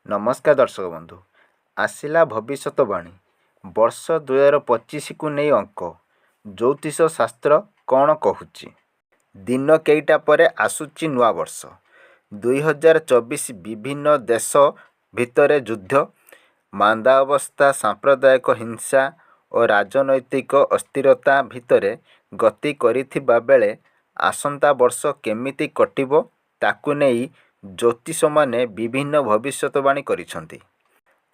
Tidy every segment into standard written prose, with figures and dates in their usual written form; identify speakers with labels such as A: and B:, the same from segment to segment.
A: नमस्कार दर्शक बंधु आसला भविष्यवाणी वर्ष 2025 को नहीं अंक ज्योतिष शास्त्र कौन कहूँ दिन केईटा पर आसुची नुआ वर्ष 2024 विभिन्न देश भितर युद्ध मांदा अवस्था सांप्रदायिक हिंसा और राजनैतिक अस्थिरता भितर गति करिथिबा बेले आसंता वर्ष केमिति कटिबो ताकु नेई ज्योतिष माने विभिन्न भविष्यवाणी करिसंती।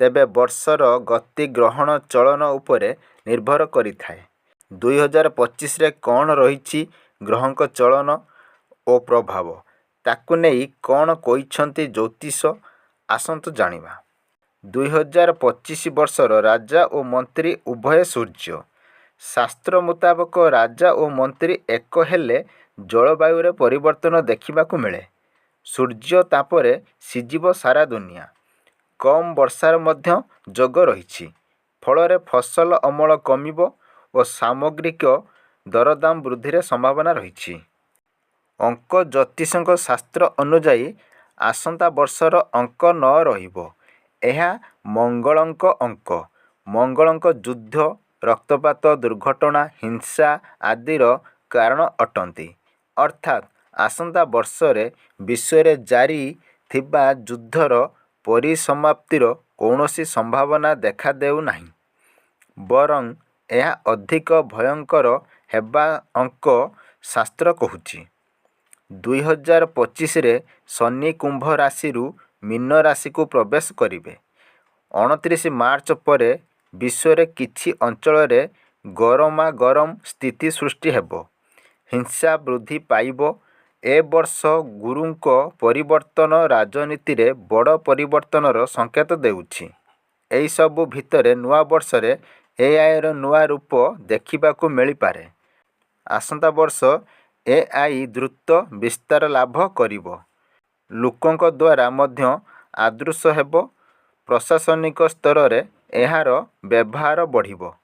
A: तेबे वर्षर गति ग्रहण चलन उपरे निर्भर करिथाए। 2025 रे कौन रही ग्रहंक चलन और प्रभाव ताकु नेई कौन कहिसंती ज्योतिष आसंतु जानिबा। 2025 वर्षर राजा और मंत्री उभय सूर्य शास्त्र मुताबक राजा और मंत्री एक हेले जलवायु परिवर्तन देखा मिले। सूर्य तापरे सिजिब सारा दुनिया कम वर्षार मध्य जोग रही फल फसल अमल कमिब और सामग्रिक दरदाम वृद्धि संभावना रही। अंक ज्योतिषक शास्त्र अनुजाई आसंता वर्षर अंक 9 रहिबो। यह मंगलंक अंक मंगलंक युद्ध रक्तपात दुर्घटना हिंसा आदिर कारण अटंती। अर्थात आसंता वर्षरे विश्व जारी थिबा युद्धर परिसमाप्तिर कौनसी संभावना देखा देउ नाही बरं यह अधिक भयंकर हेबा अंक शास्त्र कहूची। 2025 रे शनि कुंभ राशि मीन राशि को प्रवेश करिवे। 29 मार्च पर विश्व किछि अंचल रे गरमा गरम स्थिति सृष्टि हेबो। हिंसा वृद्धि पाइबो। ए वर्ष गुरुंक परिवर्तन राजनीति रे बड़ परिवर्तनर संकेत देउछि। एई सबु भितरे नुआ वर्ष रे एआई रो नुआ रूप देखिबाकू मिली पारे। आसंता वर्ष एआई द्रुत विस्तार लाभ करिवो। लोकंक द्वारा मध्य आदृश हेबो। प्रशासनिक स्तर रे एहार व्यवहार बढ़िबो।